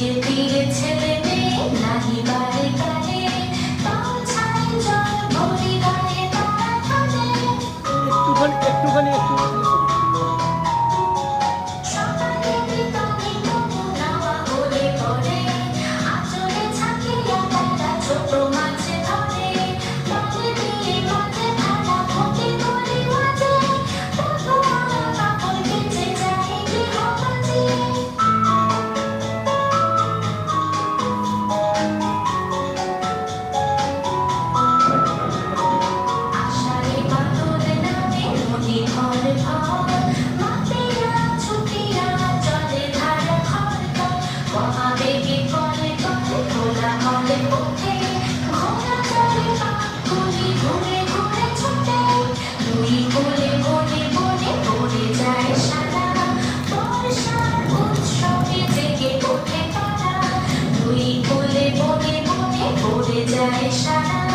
তীরে তীরে ছেলে মেয়ে নাহিবারে কানে তাল ছাই জল ভরি গায়ে তারা ঠানে সকালে বিকালে তবু নাওয়া হলে পরে আঁচলে ছাকিয়া তারা ছোট মাছে ধরে বলে দিয়ে বলে ধারা ভোগে করে মাঝে তবু আমরা কাপড় কেচে যাই গৃহকাজে আষাঢ়ে বাদল নামে নদী ঘর ঘর মাতিয়া ছুটিয়া চলে ধারা ঘর ঘর মহাবেগে করে করে ঘোড়া হলে ওঠে ঘোড়া চলে পাখি ঘুরে ঘুরে ছোটে দুই কোলে বনে বনে পড়ে যায় সারা বর্ষার উৎসবে জেগে ওঠে পাড়া দুই কোলে বনে বনে পড়ে যায় সারা